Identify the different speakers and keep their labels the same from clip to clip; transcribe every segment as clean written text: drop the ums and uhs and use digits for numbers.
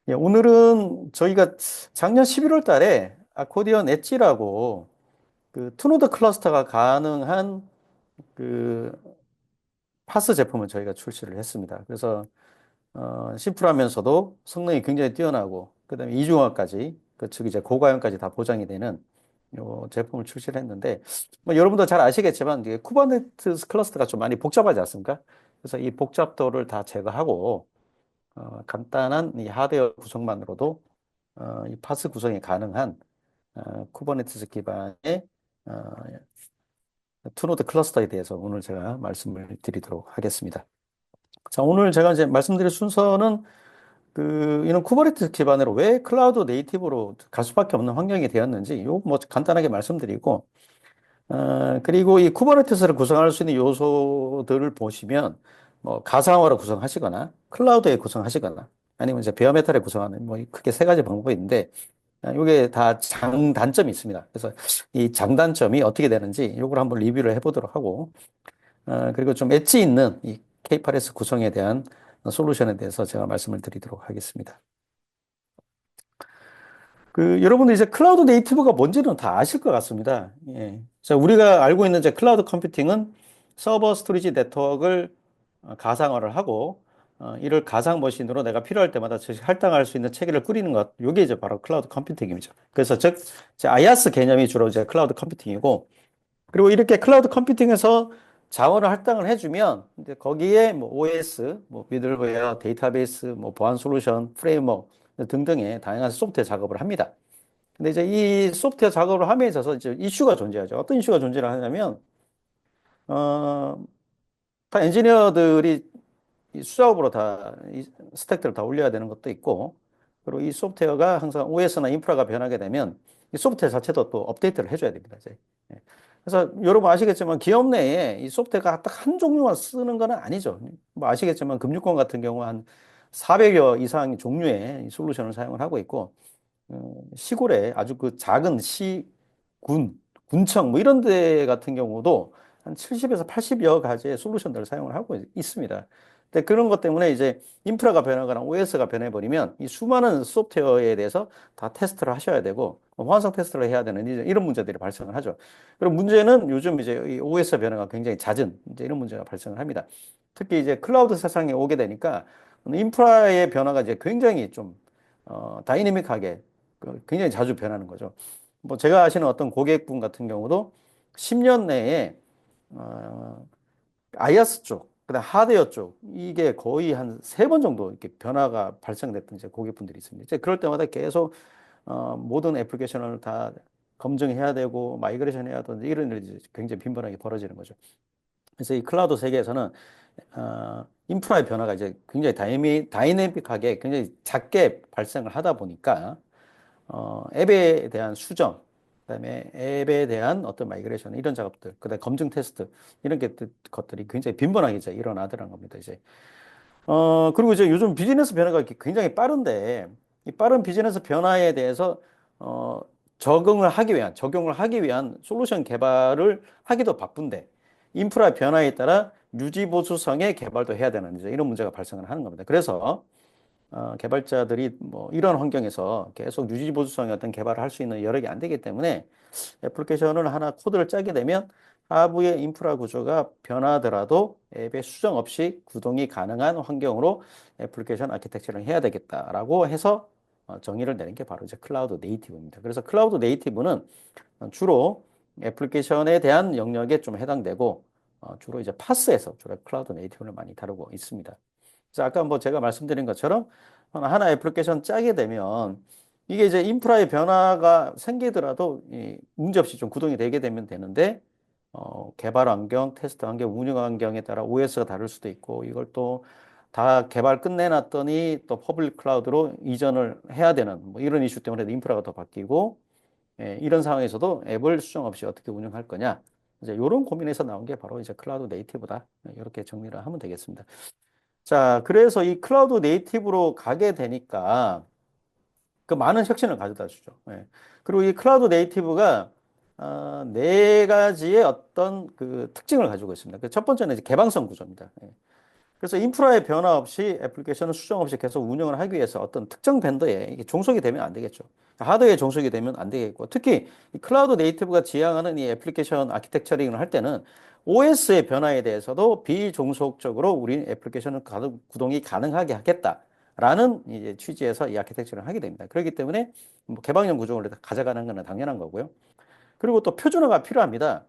Speaker 1: 예, 오늘은 저희가 작년 11월 달에 아코디언 엣지라고 그 투노드 클러스터가 가능한 그 파스 제품을 저희가 출시를 했습니다. 그래서 심플하면서도 성능이 굉장히 뛰어나고 그다음에 이중화까지 즉 이제 고가형까지 다 보장이 되는 요 제품을 출시를 했는데 뭐 여러분도 잘 아시겠지만 이게 쿠버네티스 클러스터가 좀 많이 복잡하지 않습니까? 그래서 이 복잡도를 다 제거하고 간단한 이 하드웨어 구성만으로도 이 파스 구성이 가능한 쿠버네티스 기반의 어, 투노드 클러스터에 대해서 오늘 제가 말씀을 드리도록 하겠습니다. 자, 오늘 제가 이제 말씀드릴 순서는 이런 쿠버네티스 기반으로 왜 클라우드 네이티브로 갈 수밖에 없는 환경이 되었는지 요 뭐 간단하게 말씀드리고 그리고 이 쿠버네티스를 구성할 수 있는 요소들을 보시면 뭐 가상화로 구성하시거나 클라우드에 구성하시거나 아니면 이제 베어메탈에 구성하는 뭐 크게 세 가지 방법이 있는데 이게 다 장단점이 있습니다. 그래서 이 장단점이 어떻게 되는지 이걸 한번 리뷰를 해보도록 하고 그리고 좀 엣지 있는 이 K8S 구성에 대한 솔루션에 대해서 제가 말씀을 드리도록 하겠습니다. 여러분들 이제 클라우드 네이티브가 뭔지는 다 아실 것 같습니다. 예. 자, 우리가 알고 있는 이제 클라우드 컴퓨팅은 서버 스토리지 네트워크를 가상화를 하고, 이를 가상 머신으로 내가 필요할 때마다 즉시 할당할 수 있는 체계를 꾸리는 것. 이게 이제 바로 클라우드 컴퓨팅이죠. 그래서 즉, 이제 IaaS 개념이 주로 이제 클라우드 컴퓨팅이고, 그리고 이렇게 클라우드 컴퓨팅에서 자원을 할당을 해주면, 이제 거기에 뭐 OS, 뭐 미들웨어, 데이터베이스, 뭐 보안 솔루션, 프레임워크 등등의 다양한 소프트웨어 작업을 합니다. 근데 이제 이 소프트웨어 작업을 함에 있어서 이제 이슈가 존재하죠. 어떤 이슈가 존재를 하냐면, 어, 다 엔지니어들이 이 수작업으로 다 이 스택들을 다 올려야 되는 것도 있고, 그리고 이 소프트웨어가 항상 OS나 인프라가 변하게 되면 이 소프트웨어 자체도 또 업데이트를 해줘야 됩니다. 이제. 예. 그래서 여러분 아시겠지만 기업 내에 이 소프트웨어가 딱 한 종류만 쓰는 건 아니죠. 뭐 아시겠지만 금융권 같은 경우 한 400여 이상 종류의 솔루션을 사용을 하고 있고, 시골에 아주 그 작은 시, 군청 뭐 이런 데 같은 경우도 한 70에서 80여 가지의 솔루션들을 사용을 하고 있습니다. 근데 그런 것 때문에 이제 인프라가 변하거나 OS가 변해버리면 이 수많은 소프트웨어에 대해서 다 테스트를 하셔야 되고 환성 테스트를 해야 되는 이런 문제들이 발생을 하죠. 그리고 문제는 요즘 이제 이 OS 변화가 굉장히 잦은 이제 이런 문제가 발생을 합니다. 특히 이제 클라우드 세상에 오게 되니까 인프라의 변화가 이제 굉장히 좀 다이내믹하게 굉장히 자주 변하는 거죠. 뭐 제가 아시는 어떤 고객분 같은 경우도 10년 내에 어, 아이아스 쪽, 그다음 하드웨어 쪽 이게 거의 한 세 번 정도 이렇게 변화가 발생됐던 이제 고객분들이 있습니다. 이제 그럴 때마다 계속 모든 애플리케이션을 다 검증해야 되고 마이그레이션 해야 되는 이런 일이 굉장히 빈번하게 벌어지는 거죠. 그래서 이 클라우드 세계에서는 인프라의 변화가 이제 굉장히 다이내믹하게 굉장히 작게 발생을 하다 보니까 앱에 대한 수정, 그다음에 앱에 대한 어떤 마이그레이션 이런 작업들, 그다음에 검증 테스트 이런 것들이 굉장히 빈번하게 이제 일어나더란 겁니다. 이제 그리고 이제 요즘 비즈니스 변화가 이렇게 굉장히 빠른데 이 빠른 비즈니스 변화에 대해서 어, 적용을 하기 위한 솔루션 개발을 하기도 바쁜데 인프라 변화에 따라 유지 보수성의 개발도 해야 되는 이제 이런 문제가 발생을 하는 겁니다. 그래서 개발자들이 뭐 이런 환경에서 계속 유지보수성의 어떤 개발을 할 수 있는 여력이 안 되기 때문에 애플리케이션을 하나 코드를 짜게 되면 하부의 인프라 구조가 변하더라도 앱에 수정 없이 구동이 가능한 환경으로 애플리케이션 아키텍처를 해야 되겠다라고 해서 정의를 내린 게 바로 이제 클라우드 네이티브입니다. 그래서 클라우드 네이티브는 주로 애플리케이션에 대한 영역에 좀 해당되고 주로 이제 파스에서 주로 클라우드 네이티브를 많이 다루고 있습니다. 그래서 아까 뭐 제가 말씀드린 것처럼 하나 애플리케이션 짜게 되면 이게 이제 인프라의 변화가 생기더라도 문제없이 좀 구동이 되게 되면 되는데 개발 환경, 테스트 환경, 운영 환경에 따라 OS가 다를 수도 있고 이걸 또 다 개발 끝내놨더니 또 퍼블릭 클라우드로 이전을 해야 되는 뭐 이런 이슈 때문에 인프라가 더 바뀌고 이런 상황에서도 앱을 수정 없이 어떻게 운영할 거냐 이제 이런 고민에서 나온 게 바로 이제 클라우드 네이티브다 이렇게 정리를 하면 되겠습니다. 자, 그래서 이 클라우드 네이티브로 가게 되니까 그 많은 혁신을 가져다 주죠. 예. 그리고 이 클라우드 네이티브가 네 가지의 어떤 그 특징을 가지고 있습니다. 그 첫 번째는 이제 개방성 구조입니다. 예. 그래서 인프라의 변화 없이 애플리케이션을 수정 없이 계속 운영을 하기 위해서 어떤 특정 벤더에 이게 종속이 되면 안 되겠죠. 하드웨어에 종속이 되면 안 되겠고, 특히 이 클라우드 네이티브가 지향하는 이 애플리케이션 아키텍처링을 할 때는 OS의 변화에 대해서도 비종속적으로 우리 애플리케이션을 구동이 가능하게 하겠다라는 이제 취지에서 이 아키텍처를 하게 됩니다. 그렇기 때문에 뭐 개방형 구조를 가져가는 것은 당연한 거고요. 그리고 또 표준화가 필요합니다.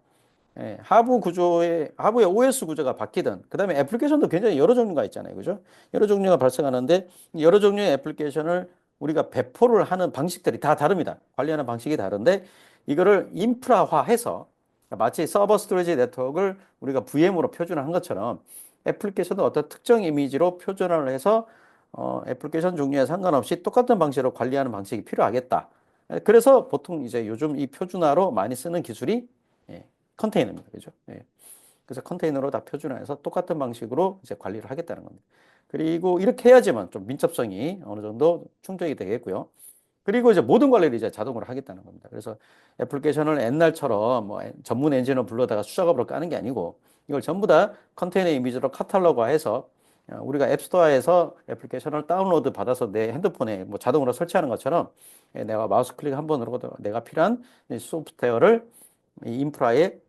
Speaker 1: 예, 하부의 OS 구조가 바뀌든, 그 다음에 애플리케이션도 굉장히 여러 종류가 있잖아요. 그죠? 여러 종류가 발생하는데, 여러 종류의 애플리케이션을 우리가 배포를 하는 방식들이 다 다릅니다. 관리하는 방식이 다른데, 이거를 인프라화해서, 마치 서버 스토리지 네트워크를 우리가 VM으로 표준화한 것처럼, 애플리케이션도 어떤 특정 이미지로 표준화를 해서, 애플리케이션 종류에 상관없이 똑같은 방식으로 관리하는 방식이 필요하겠다. 예, 그래서 보통 이제 요즘 이 표준화로 많이 쓰는 기술이 예, 컨테이너입니다. 그죠? 예. 그래서 컨테이너로 다 표준화해서 똑같은 방식으로 이제 관리를 하겠다는 겁니다. 그리고 이렇게 해야지만 좀 민첩성이 어느 정도 충족이 되겠고요. 그리고 이제 모든 관리를 이제 자동으로 하겠다는 겁니다. 그래서 애플리케이션을 옛날처럼 뭐 전문 엔진을 불러다가 수작업으로 까는 게 아니고 이걸 전부 다 컨테이너 이미지로 카탈로그화해서 우리가 앱스토어에서 애플리케이션을 다운로드 받아서 내 핸드폰에 뭐 자동으로 설치하는 것처럼 내가 마우스 클릭 한 번으로 내가 필요한 소프트웨어를 이 인프라에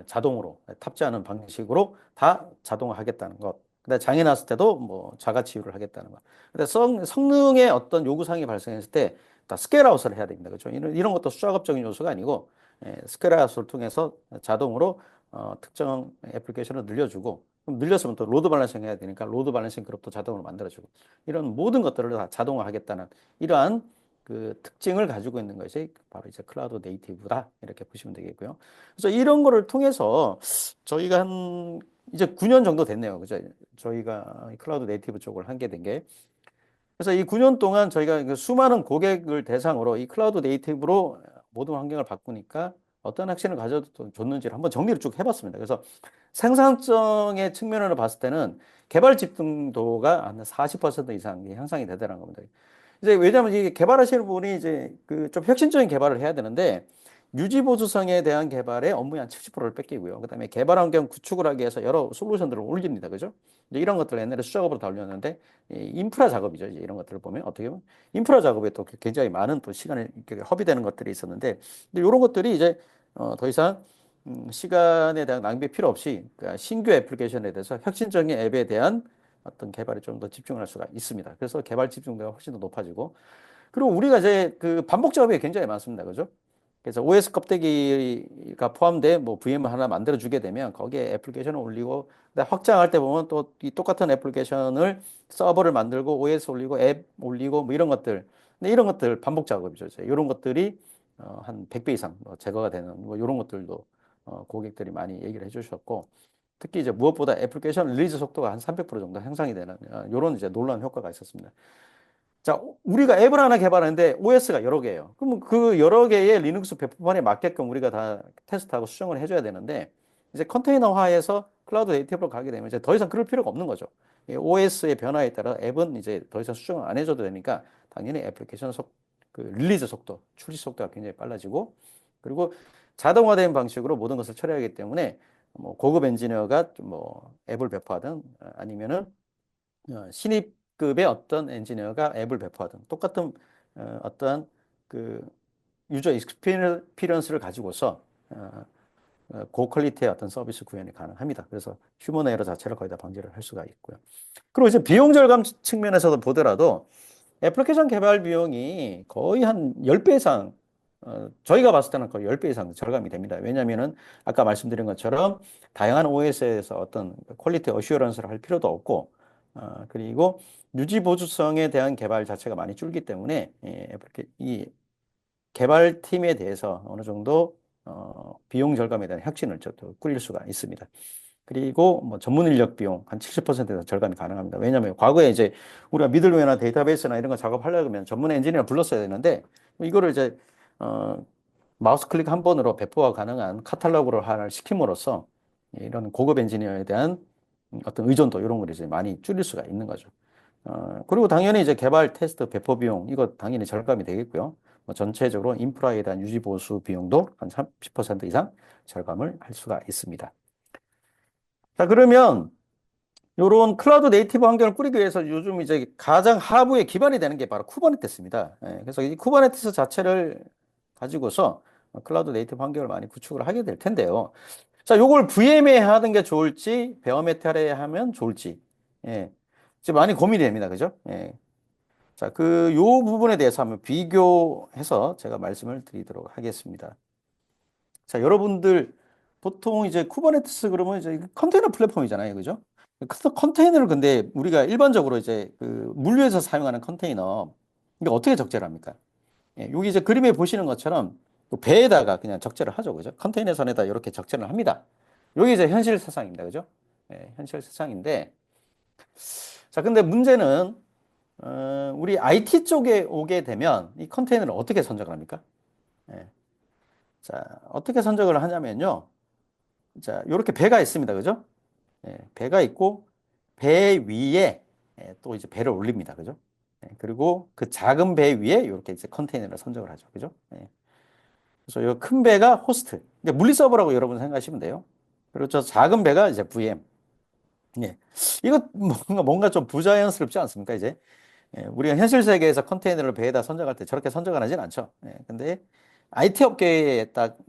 Speaker 1: 자동으로 탑재하는 방식으로 다 자동화하겠다는 것. 근데 장애 났을 때도 뭐 자가 치유를 하겠다는 것. 근데 성능에 어떤 요구사항이 발생했을 때 다 스케일아웃을 해야 됩니다. 그렇죠? 이런 것도 수작업적인 요소가 아니고 스케일아웃을 통해서 자동으로 특정 애플리케이션을 늘려주고 그럼 늘렸으면 또 로드 밸런싱 해야 되니까 로드 밸런싱 그룹도 자동으로 만들어주고 이런 모든 것들을 다 자동화하겠다는 이러한 그 특징을 가지고 있는 것이 바로 이제 클라우드 네이티브다 이렇게 보시면 되겠고요. 그래서 이런 거를 통해서 저희가 한 이제 9년 정도 됐네요. 그죠? 저희가 클라우드 네이티브 쪽을 하게 된 게. 그래서 이 9년 동안 저희가 그 수많은 고객을 대상으로 이 클라우드 네이티브로 모든 환경을 바꾸니까 어떤 핵심을 가져줬는지를 한번 정리를 쭉 해봤습니다. 그래서 생산성의 측면으로 봤을 때는 개발 집중도가 한 40% 이상 향상이 되더라는 겁니다. 이제 왜냐하면 이게 개발하시는 분이 이제 그 좀 혁신적인 개발을 해야 되는데 유지 보수성에 대한 개발에 업무의 한 70%를 뺏기고요. 그다음에 개발 환경 구축을 하기 위해서 여러 솔루션들을 올립니다. 그죠? 이제 이런 것들 옛날에 수작업으로 다 올렸는데 이 인프라 작업이죠. 이제 이런 것들을 보면 어떻게 보면 인프라 작업에 또 굉장히 많은 또 시간이 허비되는 것들이 있었는데 이런 것들이 이제 더 이상 시간에 대한 낭비 필요 없이 그러니까 신규 애플리케이션에 대해서 혁신적인 앱에 대한 어떤 개발에 좀 더 집중을 할 수가 있습니다. 그래서 개발 집중도가 훨씬 더 높아지고 그리고 우리가 이제 그 반복 작업이 굉장히 많습니다. 그죠? 그래서 OS 껍데기가 포함된 뭐 VM을 하나 만들어 주게 되면 거기에 애플리케이션을 올리고 확장할 때 보면 또 이 똑같은 애플리케이션을 서버를 만들고 OS 올리고 앱 올리고 뭐 이런 것들. 근데 이런 것들 반복 작업이죠. 이런 것들이 한 100배 이상 뭐 제거가 되는 뭐 이런 것들도 고객들이 많이 얘기를 해주셨고 특히 이제 무엇보다 애플리케이션 릴리즈 속도가 한 300% 정도 향상이 되는 이런 이제 놀라운 효과가 있었습니다. 자, 우리가 앱을 하나 개발하는데 OS가 여러 개예요. 그러면 그 여러 개의 리눅스 배포판에 맞게끔 우리가 다 테스트하고 수정을 해줘야 되는데 이제 컨테이너화해서 클라우드 네이티브로 가게 되면 이제 더 이상 그럴 필요가 없는 거죠. OS의 변화에 따라 앱은 이제 더 이상 수정을 안 해줘도 되니까 당연히 애플리케이션 그 릴리즈 속도, 출시 속도가 굉장히 빨라지고 그리고 자동화된 방식으로 모든 것을 처리하기 때문에 뭐 고급 엔지니어가 뭐 앱을 배포하든 아니면은 신입급의 어떤 엔지니어가 앱을 배포하든 똑같은 어떠한 그 유저 익스피리언스를 가지고서 고퀄리티의 어떤 서비스 구현이 가능합니다. 그래서 휴먼 에러 자체를 거의 다 방지를 할 수가 있고요. 그리고 이제 비용 절감 측면에서도 보더라도 애플리케이션 개발 비용이 거의 한 10배 이상, 저희가 봤을 때는 거의 10배 이상 절감이 됩니다. 왜냐하면은 아까 말씀드린 것처럼 다양한 OS에서 어떤 퀄리티 어슈어런스를 할 필요도 없고, 그리고 유지 보수성에 대한 개발 자체가 많이 줄기 때문에 이 개발팀에 대해서 어느 정도 비용 절감에 대한 혁신을 꾸릴 수가 있습니다. 그리고 뭐 전문 인력 비용 한 70%에서 절감이 가능합니다. 왜냐하면 과거에 이제 우리가 미들웨어나 데이터베이스나 이런 거 작업하려면 전문 엔지니어 불렀어야 되는데 이거를 이제 마우스 클릭 한 번으로 배포가 가능한 카탈로그를 하나 시킴으로써 이런 고급 엔지니어에 대한 어떤 의존도 이런 걸 이제 많이 줄일 수가 있는 거죠. 그리고 당연히 이제 개발 테스트 배포 비용 이거 당연히 절감이 되겠고요. 뭐 전체적으로 인프라에 대한 유지 보수 비용도 한 30% 이상 절감을 할 수가 있습니다. 자, 그러면 요런 클라우드 네이티브 환경을 꾸리기 위해서 요즘 이제 가장 하부에 기반이 되는 게 바로 쿠버네티스입니다. 예, 그래서 이 쿠버네티스 자체를 가지고서 클라우드 네이티브 환경을 많이 구축을 하게 될 텐데요. 자, 요걸 VM에 하는 게 좋을지, 베어메탈에 하면 좋을지, 예, 지금 많이 고민이 됩니다. 그죠? 예. 자, 요 부분에 대해서 한번 비교해서 제가 말씀을 드리도록 하겠습니다. 자, 여러분들 보통 이제 쿠버네티스 그러면 이제 컨테이너 플랫폼이잖아요. 그죠? 컨테이너를 근데 우리가 일반적으로 이제 그 물류에서 사용하는 컨테이너, 이게 어떻게 적재를 합니까? 예, 여기 이제 그림에 보시는 것처럼 그 배에다가 그냥 적재를 하죠. 그죠? 컨테이너 선에다 이렇게 적재를 합니다. 여기 이제 현실 세상입니다. 그죠? 예, 현실 세상인데, 자, 근데 문제는, 우리 IT 쪽에 오게 되면 이 컨테이너를 어떻게 선적을 합니까? 예. 자, 어떻게 선적을 하냐면요. 자, 이렇게 배가 있습니다. 그죠? 예, 배가 있고, 배 위에 또 이제 배를 올립니다. 그죠? 예, 그리고 그 작은 배 위에 이렇게 이제 컨테이너를 선적을 하죠. 그죠? 예. 그래서 이 큰 배가 호스트. 이게 물리 서버라고 여러분 생각하시면 돼요. 그리고 저 작은 배가 이제 VM. 예. 이거 뭔가 좀 부자연스럽지 않습니까? 이제. 예, 우리가 현실 세계에서 컨테이너를 배에다 선적할 때 저렇게 선적을 하진 않죠. 예, 근데 IT 업계에 딱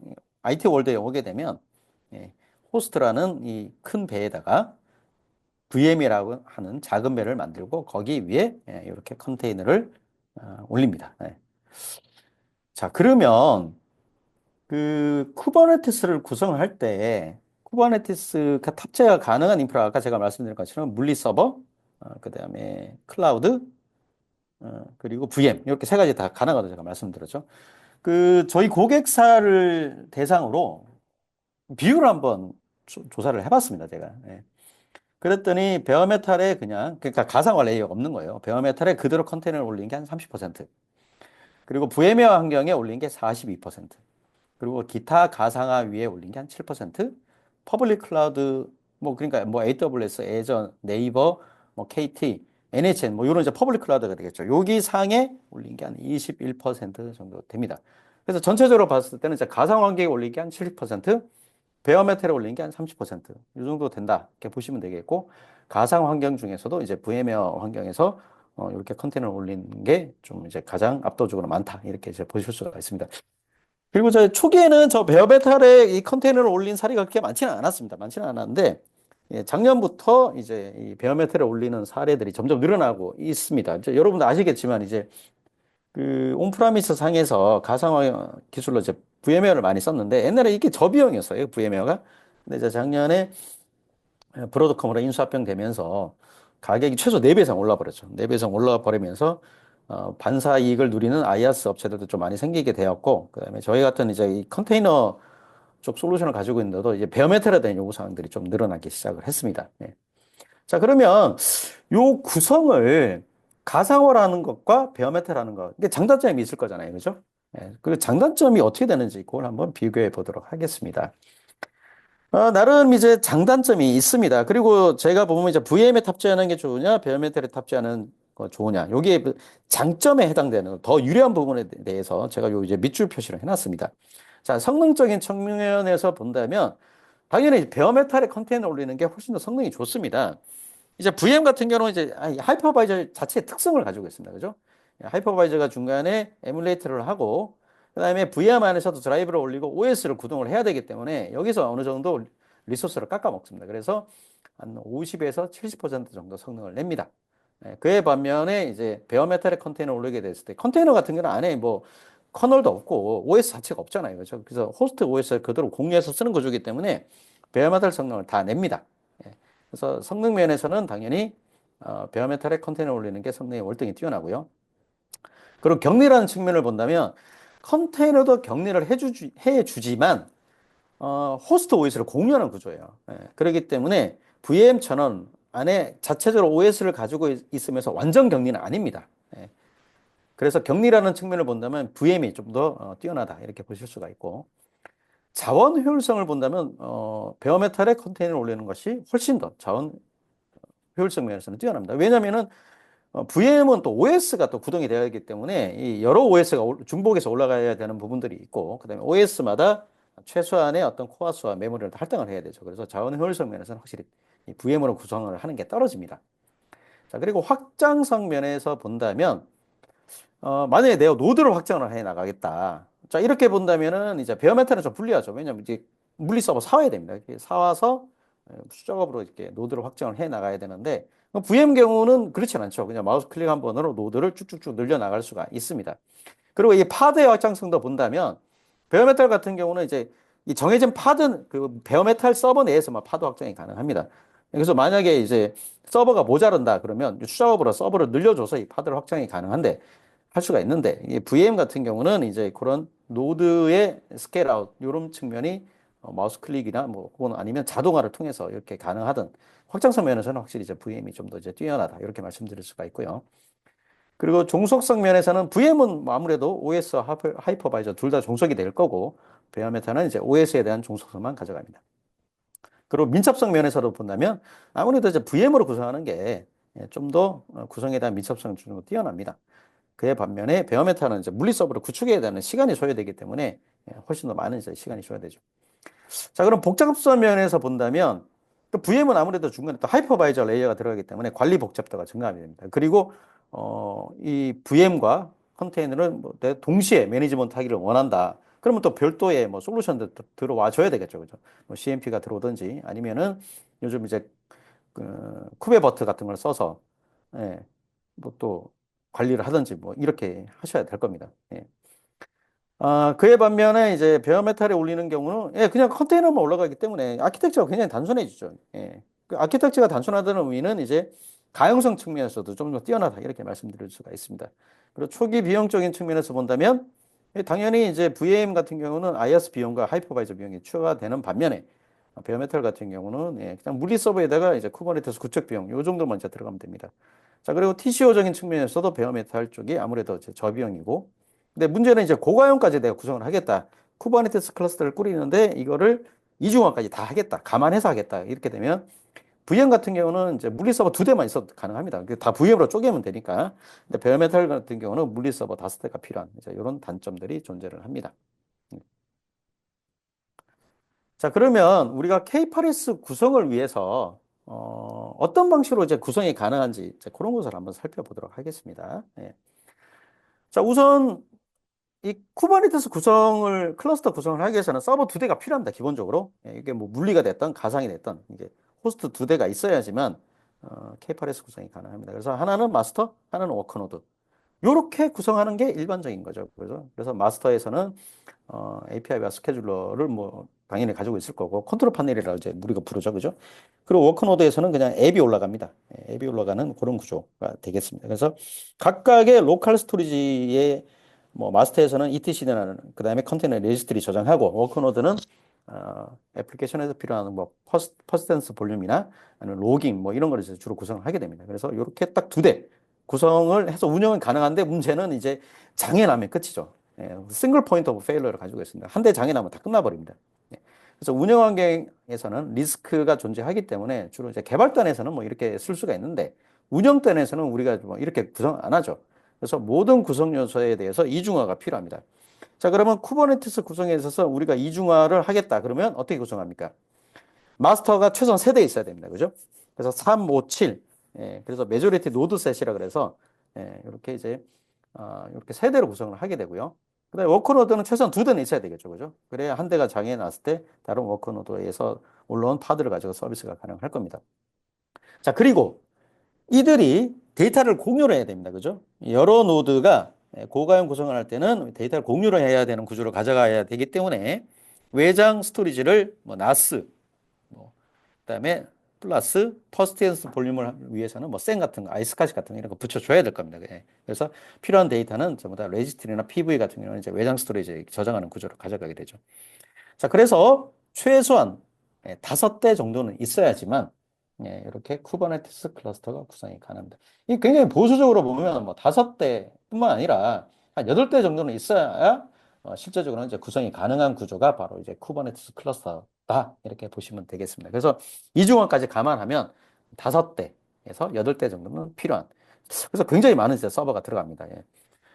Speaker 1: IT 월드에 오게 되면 예, 호스트라는 이 큰 배에다가 VM이라고 하는 작은 배를 만들고 거기 위에 예, 이렇게 컨테이너를 올립니다. 예. 자, 그러면 그 쿠버네티스를 구성할 때 쿠버네티스가 탑재가 가능한 인프라 아까 제가 말씀드린 것처럼 물리 서버, 그다음에 클라우드, 그리고 VM 이렇게 세 가지 다 가능하다고 제가 말씀드렸죠. 그 저희 고객사를 대상으로 비율을 한번 조사를 해봤습니다. 제가. 예. 그랬더니 베어메탈에 그냥 그러니까 가상화 레이어가 없는 거예요. 베어메탈에 그대로 컨테이너를 올린 게 한 30%. 그리고 VM웨어 환경에 올린 게 42%. 그리고 기타 가상화 위에 올린 게 한 7%. 퍼블릭 클라우드 뭐 그러니까 뭐 AWS, 애저, 네이버, 뭐 KT, NHN 뭐 이런 이제 퍼블릭 클라우드가 되겠죠. 여기 상에 올린 게 한 21% 정도 됩니다. 그래서 전체적으로 봤을 때는 이제 가상 환경에 올린 게 한 70%, 베어메탈에 올린 게 한 30%. 이 정도 된다. 이렇게 보시면 되겠고 가상 환경 중에서도 이제 VM웨어 환경에서 이렇게 컨테이너를 올리는 게 좀 이제 가장 압도적으로 많다. 이렇게 이제 보실 수가 있습니다. 그리고 저 초기에는 저 베어메탈에 이 컨테이너를 올린 사례가 그렇게 많지는 않았습니다. 많지는 않았는데 예, 작년부터 이제 이 베어메탈에 올리는 사례들이 점점 늘어나고 있습니다. 이제 여러분도 아시겠지만 이제 그 온프라미스 상에서 가상화 기술로 이제 VM웨어를 많이 썼는데 옛날에 이게 저비용이었어요. VM웨어가. 근데 이제 작년에 브로드컴으로 인수합병 되면서 가격이 최소 4배 이상 올라버렸죠. 4배 이상 올라버리면서 반사 이익을 누리는 IaaS 업체들도 좀 많이 생기게 되었고, 그다음에 저희 같은 이제 이 컨테이너 쪽 솔루션을 가지고 있는데도 이제 베어메탈에 대한 요구사항들이 좀 늘어나기 시작을 했습니다. 네. 자, 그러면 요 구성을 가상화라는 것과 베어메탈하는 것, 이게 장단점이 있을 거잖아요. 그죠? 네. 그 장단점이 어떻게 되는지 그걸 한번 비교해 보도록 하겠습니다. 나름 이제 장단점이 있습니다. 그리고 제가 보면 이제 VM에 탑재하는 게 좋으냐, 베어메탈에 탑재하는 거 좋으냐. 여기에 그 장점에 해당되는 더 유리한 부분에 대해서 제가 요 이제 밑줄 표시를 해놨습니다. 자, 성능적인 측면에서 본다면 당연히 베어메탈에 컨테이너 올리는 게 훨씬 더 성능이 좋습니다. 이제 VM 같은 경우는 이제 하이퍼바이저 자체의 특성을 가지고 있습니다. 그죠? 하이퍼바이저가 중간에 에뮬레이터를 하고 그다음에 VM 안에서도 드라이브를 올리고 OS를 구동을 해야 되기 때문에 여기서 어느 정도 리소스를 깎아 먹습니다. 그래서 한 50에서 70% 정도 성능을 냅니다. 그에 반면에 이제 베어메탈의 컨테이너 올리게 됐을 때 컨테이너 같은 경우는 안에 뭐 커널도 없고 OS 자체가 없잖아요. 그렇죠? 그래서 호스트 OS를 그대로 공유해서 쓰는 구조이기 때문에 베어메탈 성능을 다 냅니다. 그래서 성능 면에서는 당연히 베어메탈의 컨테이너 올리는 게 성능이 월등히 뛰어나고요. 그리고 격리라는 측면을 본다면 컨테이너도 격리를 해주지만 호스트 OS를 공유하는 구조예요. 그렇기 때문에 VM 전원 안에 자체적으로 OS를 가지고 있으면서 완전 격리는 아닙니다. 그래서 격리라는 측면을 본다면 VM이 좀 더 뛰어나다 이렇게 보실 수가 있고 자원 효율성을 본다면 베어메탈의 컨테이너를 올리는 것이 훨씬 더 자원 효율성 면에서는 뛰어납니다. 왜냐하면은 VM은 또 OS가 또 구동이 되어 있기 때문에 이 여러 OS가 중복해서 올라가야 되는 부분들이 있고 그다음에 OS마다 최소한의 어떤 코어 수와 메모리를 할당을 해야 되죠. 그래서 자원 효율성 면에서는 확실히 VM으로 구성을 하는 게 떨어집니다. 자, 그리고 확장성 면에서 본다면, 만약에 내가 노드를 확장을 해 나가겠다. 자, 이렇게 본다면은 이제 베어메탈은 좀 불리하죠. 왜냐면 이제 물리 서버 사와야 됩니다. 이렇게 사와서 수작업으로 이렇게 노드를 확장을 해 나가야 되는데, VM 경우는 그렇지 않죠. 그냥 마우스 클릭 한 번으로 노드를 쭉쭉쭉 늘려 나갈 수가 있습니다. 그리고 이 파드의 확장성도 본다면 베어메탈 같은 경우는 이제 이 정해진 파드 그 베어메탈 서버 내에서만 파드 확장이 가능합니다. 그래서 만약에 이제 서버가 모자른다 그러면 추작업으로 서버를 늘려줘서 이 파드를 확장이 가능한데 할 수가 있는데 이 VM 같은 경우는 이제 그런 노드의 스케일 아웃 이런 측면이 마우스 클릭이나 뭐 혹은 아니면 자동화를 통해서 이렇게 가능하던 확장성 면에서는 확실히 이제 VM이 좀 더 이제 뛰어나다 이렇게 말씀드릴 수가 있고요. 그리고 종속성 면에서는 VM은 뭐 아무래도 OS 하이퍼바이저 둘 다 종속이 될 거고 베어메타는 이제 OS에 대한 종속성만 가져갑니다. 그리고 민첩성 면에서도 본다면 아무래도 이제 VM으로 구성하는 게 좀 더 구성에 대한 민첩성이 좀 뛰어납니다. 그에 반면에 베어메타는 이제 물리 서버를 구축해야 되는 시간이 소요되기 때문에 훨씬 더 많은 이제 시간이 소요되죠. 자, 그럼 복잡성 면에서 본다면 또 VM은 아무래도 중간에 또 하이퍼바이저 레이어가 들어가기 때문에 관리 복잡도가 증가하게 됩니다. 그리고 이 VM과 컨테이너를 뭐 동시에 매니지먼트 하기를 원한다. 그러면 또 별도의 뭐 솔루션도 들어와 줘야 되겠죠. 그죠? 뭐 CMP가 들어오든지 아니면은 요즘 이제 쿠베버트 같은 걸 써서 예, 뭐 또 관리를 하든지 뭐 이렇게 하셔야 될 겁니다. 예. 그에 반면에 이제 베어메탈에 올리는 경우는 예, 그냥 컨테이너만 올라가기 때문에 아키텍처가 굉장히 단순해지죠. 예. 그 아키텍처가 단순하다는 의미는 이제 가용성 측면에서도 좀 더 뛰어나다 이렇게 말씀드릴 수가 있습니다. 그리고 초기 비용적인 측면에서 본다면 당연히 이제 VM 같은 경우는 IaaS 비용과 하이퍼바이저 비용이 추가되는 반면에 베어메탈 같은 경우는 예, 그냥 물리 서버에다가 이제 쿠버네티스 구축 비용 요 정도만 이제 들어가면 됩니다. 자, 그리고 TCO적인 측면에서도 베어메탈 쪽이 아무래도 이제 저비용이고 근데 문제는 이제 고가형까지 내가 구성을 하겠다. 쿠버네티스 클러스터를 꾸리는데 이거를 이중화까지 다 하겠다. 감안해서 하겠다. 이렇게 되면 VM 같은 경우는 이제 물리 서버 2대만 있어도 가능합니다. 다 VM으로 쪼개면 되니까. 근데 베어메탈 같은 경우는 물리 서버 5대가 필요한 이제 이런 단점들이 존재를 합니다. 자, 그러면 우리가 K8S 구성을 위해서 어떤 방식으로 이제 구성이 가능한지 이제 그런 것을 한번 살펴보도록 하겠습니다. 예. 자, 우선 이 쿠버네티스 구성을 클러스터 구성을 하기 위해서는 서버 2대가 필요합니다. 기본적으로 이게 뭐 물리가 됐던 가상이 됐던 이게 호스트 2대가 있어야지만 K8S 구성이 가능합니다. 그래서 하나는 마스터, 하나는 워크노드. 이렇게 구성하는 게 일반적인 거죠. 그래서 마스터에서는 API와 스케줄러를 뭐 당연히 가지고 있을 거고 컨트롤 파넬이라고 이제 우리가 부르죠, 그죠? 그리고 워크노드에서는 그냥 앱이 올라갑니다. 앱이 올라가는 그런 구조가 되겠습니다. 그래서 각각의 로컬 스토리지의 뭐 마스터에서는 etc라는 그다음에 컨테이너 레지스트리 저장하고 워크노드는 애플리케이션에서 필요한 뭐 퍼스텐스 볼륨이나 아니면 로깅 뭐 이런 걸 이제 주로 구성을 하게 됩니다. 그래서 이렇게 딱 2대 구성을 해서 운영은 가능한데 문제는 이제 장애 나면 끝이죠. 싱글 포인트 오브 페일러를 가지고 있습니다. 한 대 장애 나면 다 끝나버립니다. 그래서 운영 환경에서는 리스크가 존재하기 때문에 주로 이제 개발단에서는 뭐 이렇게 쓸 수가 있는데 운영단에서는 우리가 뭐 이렇게 구성 안 하죠. 그래서 모든 구성 요소에 대해서 이중화가 필요합니다. 자, 그러면 쿠버네티스 구성에 있어서 우리가 이중화를 하겠다. 그러면 어떻게 구성합니까? 마스터가 최소한 3대 있어야 됩니다. 그죠? 그래서 3, 5, 7. 그래서 메조리티 노드 셋이라 그래서 이렇게 이제 이렇게 3대로 구성을 하게 되고요. 그다음에 워크노드는 최소한 2대는 있어야 되겠죠. 그죠? 그래야 한 대가 장애 났을 때 다른 워크노드에서 올라온 파드를 가지고 서비스가 가능할 겁니다. 자, 그리고 이들이 데이터를 공유를 해야 됩니다. 그죠? 여러 노드가 고가형 구성을 할 때는 데이터를 공유를 해야 되는 구조를 가져가야 되기 때문에 외장 스토리지를 뭐 NAS, 뭐 그다음에 플러스 퍼스티언스 볼륨을 위해서는 뭐 생 같은 거, 아이스카시 같은 거 이런 거 붙여줘야 될 겁니다. 그래서 필요한 데이터는 전부 다 레지스트리나 PV 같은 경우는 이제 외장 스토리지에 저장하는 구조로 가져가게 되죠. 자, 그래서 최소한 5대 정도는 있어야지만 이렇게 쿠버네티스 클러스터가 구성이 가능합니다. 이 굉장히 보수적으로 보면 뭐 5대뿐만 아니라 한 8대 정도는 있어야 실제적으로는 이제 구성이 가능한 구조가 바로 이제 쿠버네티스 클러스터다 이렇게 보시면 되겠습니다. 그래서 이중화까지 감안하면 5대에서 8대 정도는 필요한. 그래서 굉장히 많은 이제 서버가 들어갑니다. 예.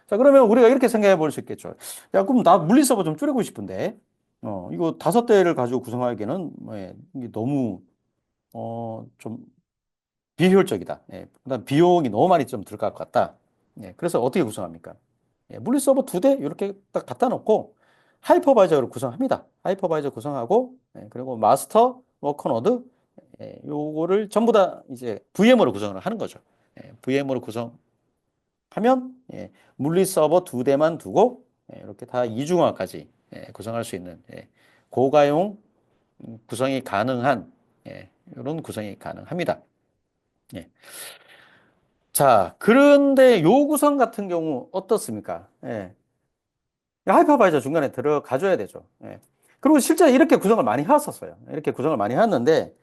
Speaker 1: 자, 그러면 우리가 이렇게 생각해 볼 수 있겠죠. 야, 그럼 나 물리 서버 좀 줄이고 싶은데, 이거 5대를 가지고 구성하기에는 이게 너무 좀 비효율적이다. 예, 그다음 비용이 너무 많이 좀 들어갈 것 같다. 예, 그래서 어떻게 구성합니까? 예, 물리 서버 2대 이렇게 딱 갖다 놓고 하이퍼바이저를 구성합니다. 하이퍼바이저 구성하고 그리고 마스터 워커 노드 요거를 전부 다 이제 VM으로 구성을 하는 거죠. VM으로 구성하면 물리 서버 2대만 두고 이렇게 다 이중화까지 구성할 수 있는 고가용 구성이 가능한 이런 구성이 가능합니다. 예. 자, 그런데 요 구성 같은 경우 어떻습니까? 하이퍼바이저 중간에 들어가줘야 되죠. 그리고 실제 이렇게 구성을 많이 해왔었어요. 이렇게 구성을 많이 해왔는데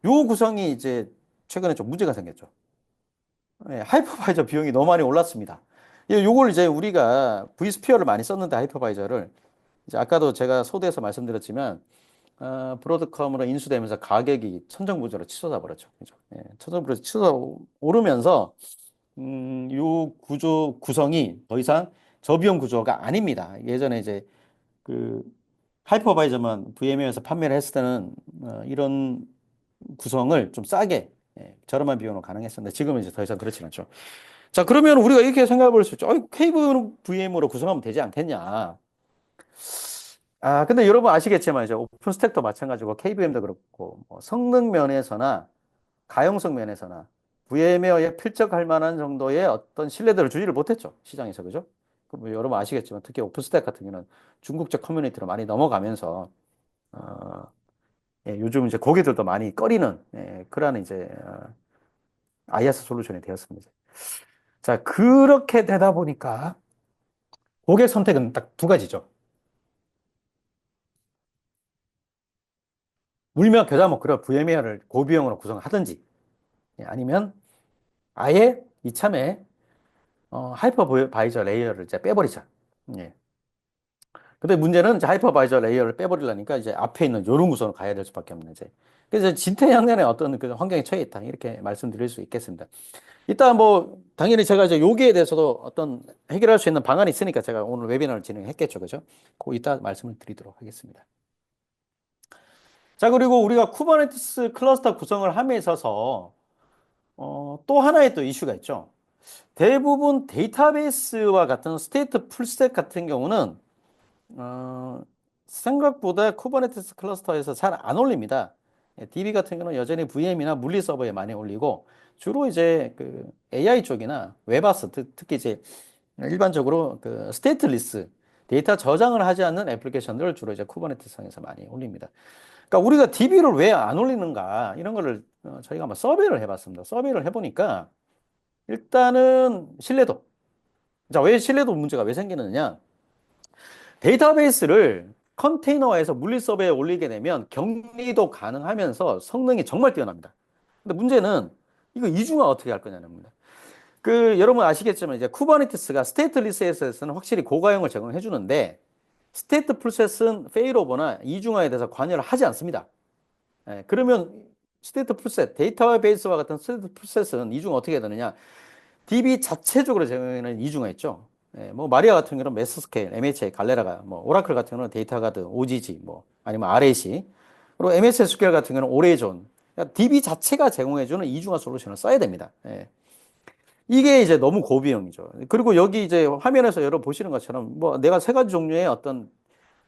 Speaker 1: 요 구성이 이제 최근에 좀 문제가 생겼죠. 하이퍼바이저 비용이 너무 많이 올랐습니다. 요걸 이제 우리가 vSphere를 많이 썼는데 하이퍼바이저를 이제 아까도 제가 소대에서 말씀드렸지만 브로드컴으로 인수되면서 가격이 천정부지로 치솟아 버렸죠. 그죠? 천정부지로 치솟아 오르면서 요 구조 구성이 더 이상 저비용 구조가 아닙니다. 예전에 이제 그 하이퍼바이저만 VM웨어에서 판매를 했을 때는 이런 구성을 좀 싸게 저렴한 비용으로 가능했었는데 지금은 이제 더 이상 그렇지 않죠. 자, 그러면 우리가 이렇게 생각해 볼 수 있죠. 케이블 VM으로 구성하면 되지 않겠냐. 근데 여러분 아시겠지만 이제 오픈스택도 마찬가지고 KVM도 그렇고 뭐 성능 면에서나 가용성 면에서나 VM웨어에 필적할 만한 정도의 어떤 신뢰도를 주지를 못했죠. 시장에서. 그죠? 뭐 여러분 아시겠지만 특히 오픈스택 같은 경우는 중국적 커뮤니티로 많이 넘어가면서 어, 요즘 이제 고객들도 많이 꺼리는 그러한 이제 IaaS 솔루션이 되었습니다. 자, 그렇게 되다 보니까 고객 선택은 딱 두 가지죠. 물며 겨자 먹기로 VM웨어를 고비용으로 구성하든지 아니면 아예 이참에 하이퍼바이저 레이어를 이제 빼버리자. 예. 근데 문제는 이제 하이퍼바이저 레이어를 빼버리려니까 이제 앞에 있는 요런 구성으로 가야 될 수밖에 없는 이제. 그래서 진퇴양난의 어떤 그 환경에 처해 있다. 이렇게 말씀드릴 수 있겠습니다. 이따 뭐 당연히 제가 이제 여기에 대해서도 어떤 해결할 수 있는 방안이 있으니까 제가 오늘 웨비나를 진행했겠죠. 그죠? 그 이따 말씀을 드리도록 하겠습니다. 자, 그리고 우리가 쿠버네티스 클러스터 구성을 함에 있어서 또 하나의 또 이슈가 있죠. 대부분 데이터베이스와 같은 스테이트 풀셋 같은 경우는 생각보다 쿠버네티스 클러스터에서 잘 안 올립니다. DB 같은 경우는 여전히 VM이나 물리 서버에 많이 올리고 주로 이제 그 AI 쪽이나 웹아스 특히 이제 일반적으로 그 스테이트리스 데이터 저장을 하지 않는 애플리케이션들을 주로 이제 쿠버네티스상에서 많이 올립니다. 그러니까 우리가 DB를 왜 안 올리는가 이런 거를 저희가 한번 서베이를 해봤습니다. 서베이를 해보니까 일단은 신뢰도. 자, 왜 신뢰도 문제가 왜 생기느냐? 데이터베이스를 컨테이너화해서 물리 서버에 올리게 되면 격리도 가능하면서 성능이 정말 뛰어납니다. 근데 문제는 이거 이중화 어떻게 할 거냐는 겁니다. 여러분 아시겠지만 이제 쿠버네티스가 스테이트리스에서는 확실히 고가용을 제공해 주는데 스테이트 풀셋은 페일오버나 이중화에 대해서 관여를 하지 않습니다. 그러면 스테이트 풀셋, 데이터베이스와 같은 스테이트 풀셋은 이중화 어떻게 되느냐? DB 자체적으로 제공하는 이중화 있죠. 뭐 마리아 같은 경우는 메소스케일, MHA, 갈레라가, 뭐 오라클 같은 경우는 데이터가드, OGG, 뭐 아니면 RAC, 그리고 MS SQL 같은 경우는 오레이존. 그러니까 DB 자체가 제공해주는 이중화 솔루션을 써야 됩니다. 이게 이제 너무 고비용이죠. 그리고 여기 이제 화면에서 여러분 보시는 것처럼 뭐 내가 세 가지 종류의 어떤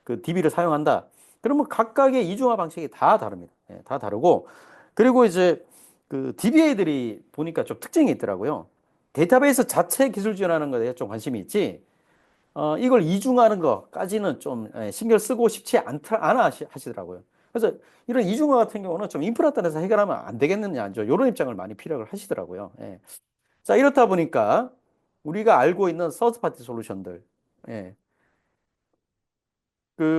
Speaker 1: 그 DB를 사용한다. 그러면 각각의 이중화 방식이 다 다릅니다. 다 다르고 그리고 이제 그 DBA들이 보니까 좀 특징이 있더라고요. 데이터베이스 자체 기술 지원하는 것에 좀 관심이 있지. 이걸 이중화하는 것까지는 좀 신경 쓰고 싶지 않아 하시더라고요. 그래서 이런 이중화 같은 경우는 좀 인프라 단에서 해결하면 안 되겠느냐, 이런 입장을 많이 피력을 하시더라고요. 자, 이렇다 보니까 우리가 알고 있는 서드파티 솔루션들, 예.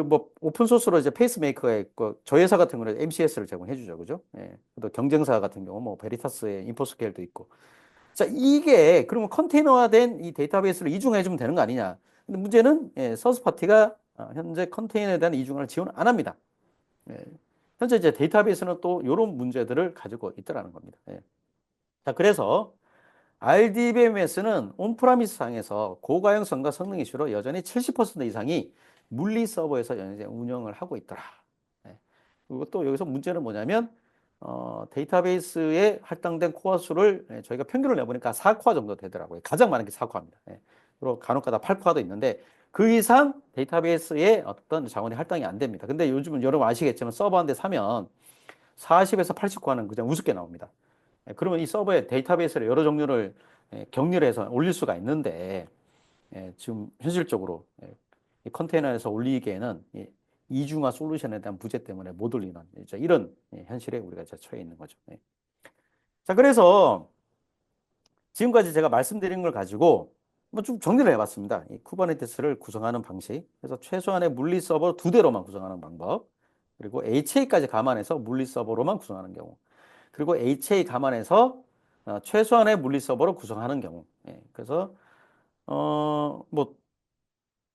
Speaker 1: 뭐 오픈 소스로 이제 페이스메이커가 있고 저희 회사 같은 경우는 MCS를 제공해 주죠. 그죠? 또 경쟁사 같은 경우 뭐 베리타스의 인포스케일도 있고. 자, 이게 그러면 컨테이너화된 이 데이터베이스를 이중화해 주면 되는 거 아니냐? 근데 문제는 서스 파티가 현재 컨테이너에 대한 이중화를 지원 안 합니다. 현재 이제 데이터베이스는 또 이런 문제들을 가지고 있더라는 겁니다. 자, 그래서 RDBMS는 온프라미스 상에서 고가용성과 성능 이슈로 여전히 70% 이상이 물리 서버에서 현재 운영을 하고 있더라. 그리고 또 여기서 문제는 뭐냐면 데이터베이스에 할당된 코어 수를 저희가 평균을 내보니까 4코어 정도 되더라고요. 가장 많은 게 4코어입니다. 그리고 간혹가다 8코어도 있는데 그 이상 데이터베이스에 어떤 자원이 할당이 안 됩니다. 근데 요즘은 여러분 아시겠지만 서버 한 대 사면 40에서 80코어는 그냥 우습게 나옵니다. 그러면 이 서버에 데이터베이스를 여러 종류를 격리해서 올릴 수가 있는데 지금 현실적으로 이 컨테이너에서 올리기에는 이 이중화 솔루션에 대한 부재 때문에 못 올리는 이런 현실에 우리가 이제 처해 있는 거죠. 자, 그래서 지금까지 제가 말씀드린 걸 가지고 뭐 좀 정리를 해봤습니다. 이 쿠버네티스를 구성하는 방식, 그래서 최소한의 물리 서버 2대로만 구성하는 방법, 그리고 HA까지 감안해서 물리 서버로만 구성하는 경우, 그리고 HA 감안해서 최소한의 물리 서버로 구성하는 경우. 그래서 뭐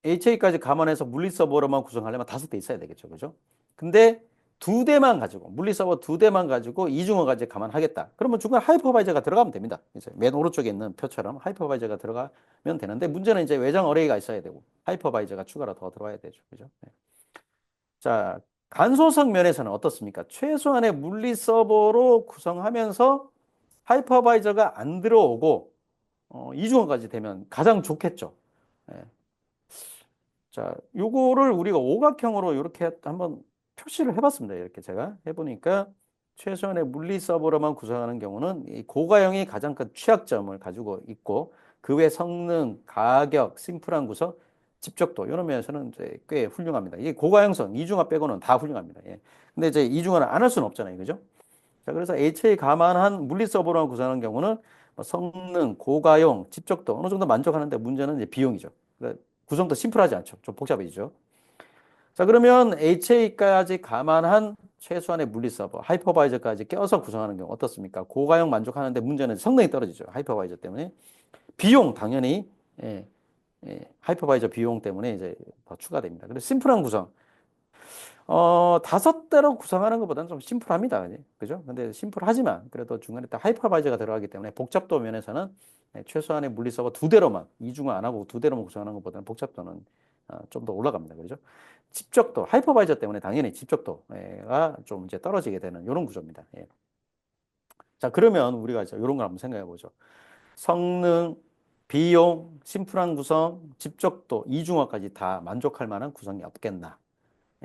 Speaker 1: HA까지 감안해서 물리 서버로만 구성하려면 5대 있어야 되겠죠. 그죠? 근데 2대만 가지고, 물리 서버 2대만 가지고 이중어까지 감안하겠다. 그러면 중간에 하이퍼바이저가 들어가면 됩니다. 이제 맨 오른쪽에 있는 표처럼 하이퍼바이저가 들어가면 되는데, 문제는 이제 외장 어레이가 있어야 되고, 하이퍼바이저가 추가로 더 들어와야 되죠. 그죠? 자, 간소성 면에서는 어떻습니까? 최소한의 물리 서버로 구성하면서 하이퍼바이저가 안 들어오고, 이중어까지 되면 가장 좋겠죠. 예. 자, 요거를 우리가 오각형으로 이렇게 한번 표시를 해봤습니다. 이렇게 제가 해보니까 최소한의 물리 서버로만 구성하는 경우는 이 고가형이 가장 큰 취약점을 가지고 있고 그 외 성능, 가격, 심플한 구성, 집적도 이런 면에서는 이제 꽤 훌륭합니다. 이게 고가형성, 이중화 빼고는 다 훌륭합니다. 예. 근데 이제 이중화를 안 할 수는 없잖아요. 그죠? 자, 그래서 HA 감안한 물리 서버로만 구성하는 경우는 뭐 성능, 고가용, 집적도 어느 정도 만족하는데 문제는 이제 비용이죠. 그러니까 구성도 심플하지 않죠. 좀 복잡해지죠. 자, 그러면 HA까지 감안한 최소한의 물리 서버, 하이퍼바이저까지 껴서 구성하는 경우 어떻습니까? 고가용 만족하는데 문제는 성능이 떨어지죠. 하이퍼바이저 때문에. 비용, 당연히, 예, 하이퍼바이저 비용 때문에 이제 더 추가됩니다. 그래서 심플한 구성. 5대로 구성하는 것보다는 좀 심플합니다. 그죠? 근데 심플하지만 그래도 중간에 딱 하이퍼바이저가 들어가기 때문에 복잡도 면에서는 최소한의 물리 서버 2대로만, 이중화 안 하고 2대로만 구성하는 것보다는 복잡도는 좀 더 올라갑니다. 그죠? 집적도, 하이퍼바이저 때문에 당연히 집적도가 좀 이제 떨어지게 되는 이런 구조입니다. 예. 자, 그러면 우리가 이제 이런 걸 한번 생각해 보죠. 성능, 비용, 심플한 구성, 집적도, 이중화까지 다 만족할 만한 구성이 없겠나.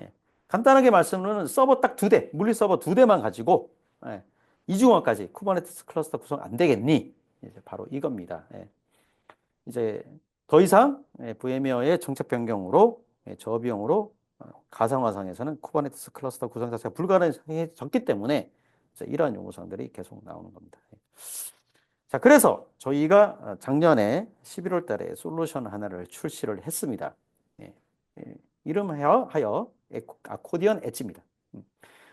Speaker 1: 예. 간단하게 말씀은 서버 딱 2대, 물리 서버 2대만 가지고 이중화까지 쿠버네티스 클러스터 구성 안 되겠니? 이제 바로 이겁니다. 이제 더 이상 VM웨어의 정책 변경으로 저비용으로 가상화상에서는 쿠버네티스 클러스터 구성 자체가 불가능해졌기 때문에 이러한 요구사항들이 계속 나오는 겁니다. 자, 그래서 저희가 작년에 11월 달에 솔루션 하나를 출시를 했습니다. 이름하여 아코디언 엣지입니다.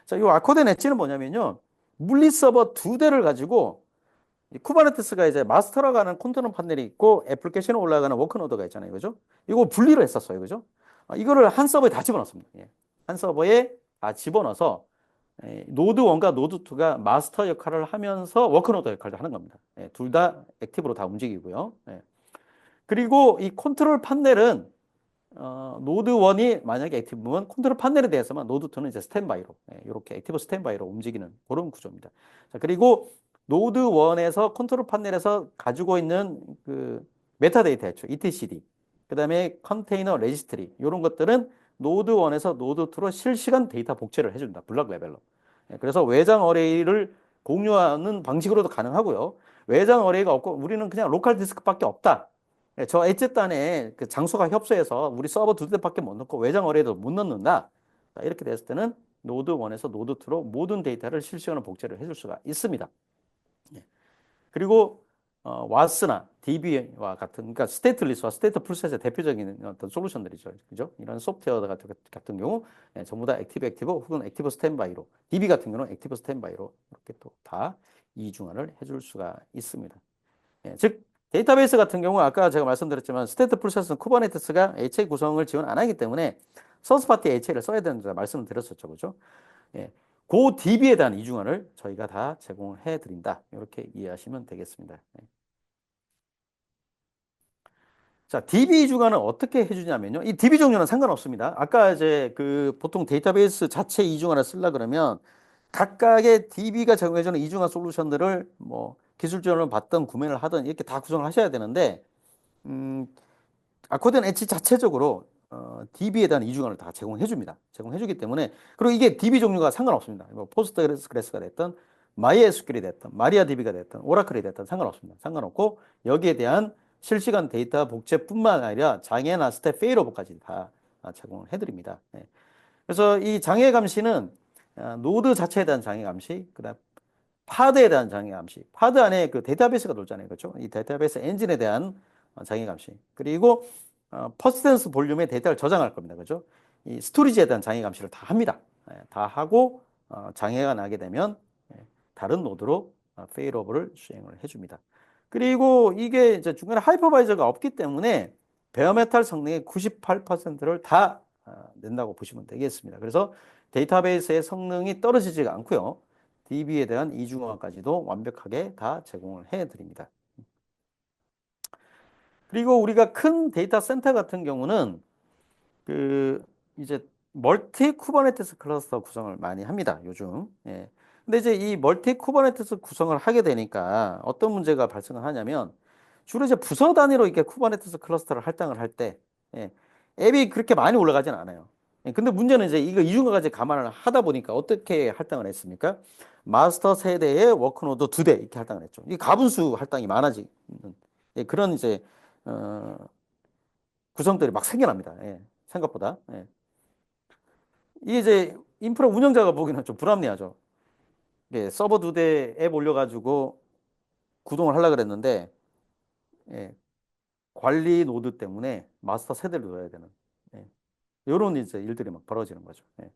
Speaker 1: 자, 이 아코디언 엣지는 뭐냐면요. 물리 서버 2대를 가지고 쿠버네티스가 이제 마스터라고 하는 컨트롤 파넬이 있고 애플리케이션에 올라가는 워크노드가 있잖아요. 그죠? 이거 분리를 했었어요. 그죠? 이거를 한 서버에 다 집어넣습니다. 한 서버에 다 집어넣어서 노드 1과 노드 2가 마스터 역할을 하면서 워크노드 역할을 하는 겁니다. 둘 다 액티브로 다 움직이고요. 그리고 이 컨트롤 판넬은 노드 1이 만약에 액티브면 컨트롤 판넬에 대해서만 노드 2는 이제 스탠바이로 이렇게 액티브 스탠바이로 움직이는 그런 구조입니다. 자, 그리고 노드 1에서 컨트롤 판넬에서 가지고 있는 그 메타데이터 있죠. etcd. 그다음에 컨테이너 레지스트리 이런 것들은 노드 1에서 노드 2로 실시간 데이터 복제를 해준다. 블럭 레벨로. 그래서 외장 어레이를 공유하는 방식으로도 가능하고요. 외장 어레이가 없고 우리는 그냥 로컬 디스크밖에 없다. 저 엣지단에 그 장소가 협소해서 우리 서버 2대밖에 못 넣고 외장 어레이도 못 넣는다. 이렇게 됐을 때는 노드 1에서 노드 2로 모든 데이터를 실시간으로 복제를 해줄 수가 있습니다. 그리고 와스나 DB와 같은 그러니까 스테이트리스와 스테이트 풀셋의 대표적인 어떤 솔루션들이죠. 그죠? 이런 소프트웨어 같은 경우 전부 다 액티브 혹은 액티브 스탠바이로 DB 같은 경우는 액티브 스탠바이로 이렇게 또 다 이중화를 해줄 수가 있습니다. 즉 데이터베이스 같은 경우 아까 제가 말씀드렸지만 스테이트 풀셋은 쿠버네티스가 HA 구성을 지원 안 하기 때문에 서스 파티 HA를 써야 된다 말씀을 드렸었죠. 그죠? 그 DB에 대한 이중화를 저희가 다 제공해 드린다. 이렇게 이해하시면 되겠습니다. 자, DB 이중화는 어떻게 해주냐면요. 이 DB 종류는 상관없습니다. 아까 이제 그 보통 데이터베이스 자체 이중화를 쓰려 그러면 각각의 DB가 제공해주는 이중화 솔루션들을 뭐 기술 지원을 받든 구매를 하든 이렇게 다 구성을 하셔야 되는데, 음, 아코디언 엣지 자체적으로 DB에 대한 이중화를 다 제공해 줍니다. 제공해 주기 때문에, 그리고 이게 DB 종류가 상관없습니다. 뭐 포스트그레스가 됐든 MySQL이 됐든 마리아DB가 됐든 오라클이 됐든 상관없습니다. 상관없고 여기에 대한 실시간 데이터 복제뿐만 아니라 장애나 스텝 페일오버까지 다 제공을 해드립니다. 네. 그래서 이 장애 감시는 노드 자체에 대한 장애 감시, 그다음 파드에 대한 장애 감시, 파드 안에 그 데이터베이스가 돌잖아요, 그렇죠? 이 데이터베이스 엔진에 대한 장애 감시, 그리고 퍼시sten스 볼륨의 데이터를 저장할 겁니다, 그렇죠? 이 스토리지에 대한 장애 감시를 다 합니다. 다 하고 장애가 나게 되면 다른 노드로 페일오버를 수행을 해줍니다. 그리고 이게 이제 중간에 하이퍼바이저가 없기 때문에 베어메탈 성능의 98%를 다 낸다고 보시면 되겠습니다. 그래서 데이터베이스의 성능이 떨어지지가 않고요. DB에 대한 이중화까지도 완벽하게 다 제공을 해드립니다. 그리고 우리가 큰 데이터 센터 같은 경우는 그 이제 멀티 쿠버네티스 클러스터 구성을 많이 합니다, 요즘. 예. 근데 이제 이 멀티 쿠버네티스 구성을 하게 되니까 어떤 문제가 발생을 하냐면 주로 이제 부서 단위로 이렇게 쿠버네티스 클러스터를 할당을 할 때, 예, 앱이 그렇게 많이 올라가진 않아요. 예, 근데 문제는 이제 이거 이중까지 감안을 하다 보니까 어떻게 할당을 했습니까? 마스터 세대의 워크노드 2대 이렇게 할당을 했죠. 이 가분수 할당이 많아지는, 예, 그런 이제 어, 구성들이 막 생겨납니다. 예, 생각보다. 예. 이게 이제 인프라 운영자가 보기에는 좀 불합리하죠. 예, 서버 2대 앱 올려가지고 구동을 하려고 그랬는데, 예, 관리 노드 때문에 마스터 세대를 둬야 되는, 예, 이런 이제 일들이 막 벌어지는 거죠. 예.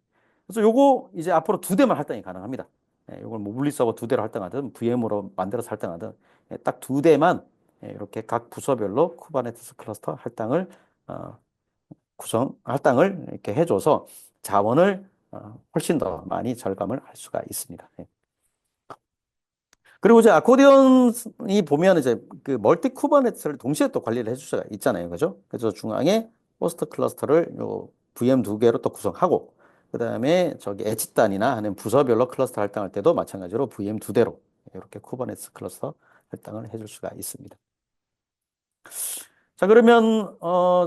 Speaker 1: 그래서 요거 이제 앞으로 2대만 할당이 가능합니다. 예, 요걸 뭐 물리 서버 2대로 할당하든 VM으로 만들어서 할당하든, 예, 딱 2대만 예, 이렇게 각 부서별로 쿠버네티스 클러스터 할당을 어, 할당을 이렇게 해줘서 자원을 훨씬 더 많이 절감을 할 수가 있습니다. 예. 그리고 이제 아코디언이 보면 이제 그 멀티 쿠버네티스를 동시에 또 관리를 해줄 수가 있잖아요. 그죠? 그래서 중앙에 호스트 클러스터를 요 VM 2개로 또 구성하고, 그 다음에 저기 엣지 단이나 아니면 부서별로 클러스터 할당할 때도 마찬가지로 VM 2대로 이렇게 쿠버네티스 클러스터 할당을 해줄 수가 있습니다. 자, 그러면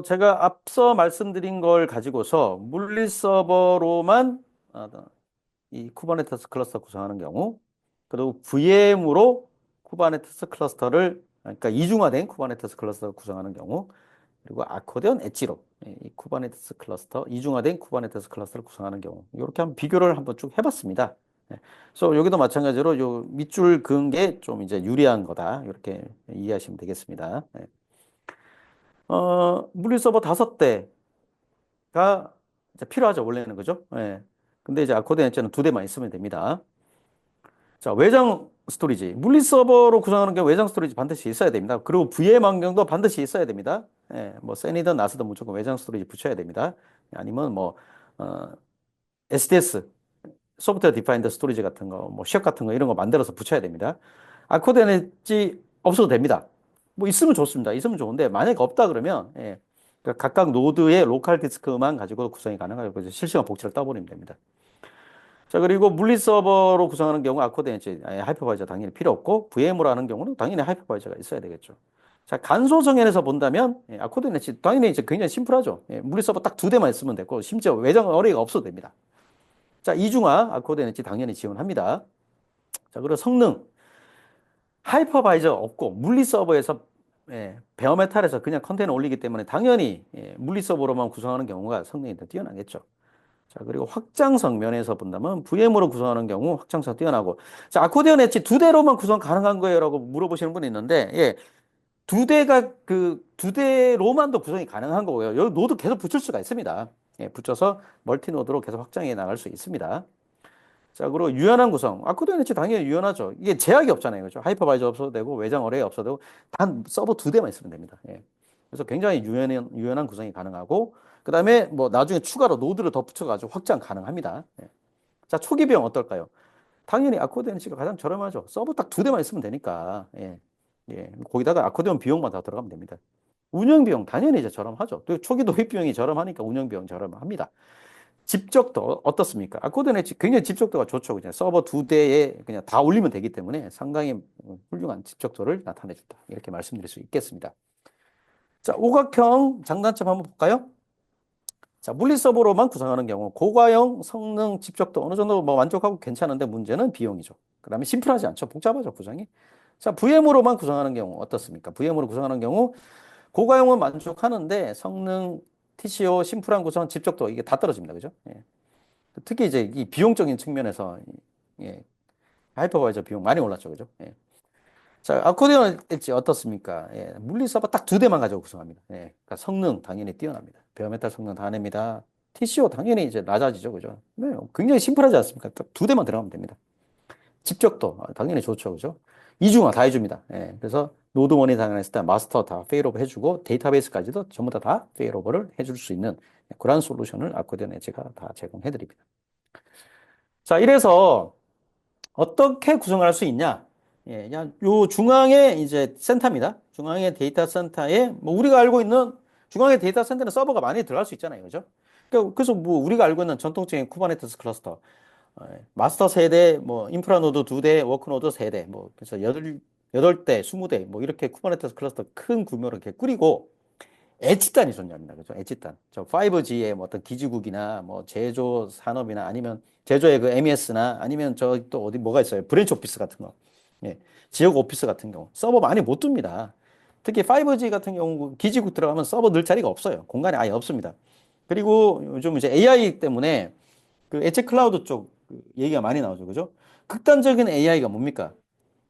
Speaker 1: 제가 앞서 말씀드린 걸 가지고서 물리 서버로만 이 쿠버네티스 클러스터 구성하는 경우, 그리고 VM으로 쿠버네티스 클러스터를, 그러니까 이중화된 쿠버네티스 클러스터를 구성하는 경우, 그리고 아코디언 엣지로 이 쿠버네티스 클러스터, 이중화된 쿠버네티스 클러스터를 구성하는 경우, 이렇게 한번 비교를 한번 쭉 해봤습니다. 예. 그래서 여기도 마찬가지로 요 밑줄 그은 게 좀 이제 유리한 거다, 이렇게 이해하시면 되겠습니다. 예. 물리 서버 5대가 이제 필요하죠, 원래는. 그죠? 예. 근데 이제 아코디언 엣지는 2대만 있으면 됩니다. 자, 외장 스토리지. 물리 서버로 구성하는 경우 외장 스토리지 반드시 있어야 됩니다. 그리고 VM 환경도 반드시 있어야 됩니다. 예, 뭐, 센이든 나스든 무조건 외장 스토리지 붙여야 됩니다. 아니면 뭐, 어, SDS, 소프트웨어 디파인드 스토리지 같은 거, 뭐, 쉘 같은 거 이런 거 만들어서 붙여야 됩니다. 아코드 엣지 없어도 됩니다. 뭐, 있으면 좋습니다. 있으면 좋은데, 만약에 없다 그러면, 예, 그러니까 각각 노드의 로컬 디스크만 가지고 구성이 가능하고, 그래서 실시간 복제를 떠버리면 됩니다. 자, 그리고 물리 서버로 구성하는 경우 아코드 엣지 하이퍼바이저 당연히 필요 없고, VM으로 하는 경우는 당연히 하이퍼바이저가 있어야 되겠죠. 자, 간소 성향에서 본다면 아코드 엣지 당연히 이제 굉장히 심플하죠. 물리 서버 딱 2대만 있으면 되고, 심지어 외장 어레이가 없어도 됩니다. 자, 이중화 아코드 엣지 당연히 지원합니다. 자, 그리고 성능 하이퍼바이저 없고 물리 서버에서 베어메탈에서 그냥 컨테이너 올리기 때문에 당연히 물리 서버로만 구성하는 경우가 성능이 더 뛰어나겠죠. 자, 그리고 확장성 면에서 본다면 VM으로 구성하는 경우 확장성 뛰어나고. 자, 아코디언 엣지 2대로만 구성 가능한 거예요? 라고 물어보시는 분이 있는데, 예, 2대가 2대로만도 구성이 가능한 거고요. 여기 노드 계속 붙일 수가 있습니다. 예, 붙여서 멀티 노드로 계속 확장해 나갈 수 있습니다. 자, 그리고 유연한 구성. 아코디언 엣지 당연히 유연하죠. 이게 제약이 없잖아요. 그죠? 하이퍼바이저 없어도 되고, 외장 어레이 없어도 되고, 단 서버 2대만 있으면 됩니다. 예. 그래서 굉장히 유연한 구성이 가능하고, 그 다음에 뭐 나중에 추가로 노드를 더 붙여가지고 확장 가능합니다. 예. 자, 초기 비용 어떨까요? 당연히 아코디언 엣지가 가장 저렴하죠. 서버 딱 2대만 있으면 되니까. 예. 예. 거기다가 아코디언 비용만 다 들어가면 됩니다. 운영 비용 당연히 이제 저렴하죠. 또 초기 도입 비용이 저렴하니까 운영 비용 저렴합니다. 집적도 어떻습니까? 아코디언 엣지 굉장히 집적도가 좋죠. 그냥 서버 두 대에 그냥 다 올리면 되기 때문에 상당히 훌륭한 집적도를 나타내준다. 이렇게 말씀드릴 수 있겠습니다. 자, 오각형 장단점 한번 볼까요? 자, 물리 서버로만 구성하는 경우 고가형 성능 집적도 어느 정도 뭐 만족하고 괜찮은데 문제는 비용이죠. 그다음에 심플하지 않죠. 복잡하죠, 구성이. 자, VM으로만 구성하는 경우 어떻습니까? VM으로 구성하는 경우 고가형은 만족하는데 성능, TCO, 심플한 구성, 집적도 이게 다 떨어집니다. 그죠? 예. 특히 이제 이 비용적인 측면에서 예, 하이퍼바이저 비용 많이 올랐죠. 그죠? 예. 자, 아코디언 엣지 어떻습니까? 예, 물리 서버 딱 두 대만 가지고 구성합니다. 예, 그러니까 성능 당연히 뛰어납니다. 베어메탈 성능 다 냅니다. TCO 당연히 이제 낮아지죠. 그죠? 네, 굉장히 심플하지 않습니까? 딱 두 대만 들어가면 됩니다. 집적도 당연히 좋죠. 그죠? 이중화 다 해줍니다. 예, 그래서 노드 원이 당했을 때 마스터 다 페일오버 해주고 데이터베이스까지도 전부 다 페일오버를 해줄 수 있는 그런 솔루션을 아코디언 엣지가 다 제공해드립니다. 자, 이래서 어떻게 구성할 수 있냐? 예, 그냥 요 중앙에 이제 센터입니다. 중앙의 데이터 센터에 뭐 우리가 알고 있는 중앙의 데이터 센터는 서버가 많이 들어갈 수 있잖아요. 그죠? 그래서 뭐 우리가 알고 있는 전통적인 쿠버네티스 클러스터 마스터 세대, 뭐 인프라 노드 두 대, 워크 노드 세 대, 뭐 그래서 여덟 대, 20대 뭐 이렇게 쿠버네티스 클러스터 큰 규모로 이렇게 꾸리고 엣지단이 존재합니다. 그죠? 엣지단. 저 5G의 뭐 어떤 기지국이나 뭐 제조 산업이나 아니면 제조의 그 MES나 아니면 저 또 어디 뭐가 있어요? 브랜치 오피스 같은 거. 예. 지역 오피스 같은 경우. 서버 많이 못 둡니다. 특히 5G 같은 경우 기지국 들어가면 서버 넣을 자리가 없어요. 공간이 아예 없습니다. 그리고 요즘 이제 AI 때문에 그 엣지 클라우드 쪽그 얘기가 많이 나오죠. 그죠? 극단적인 AI가 뭡니까?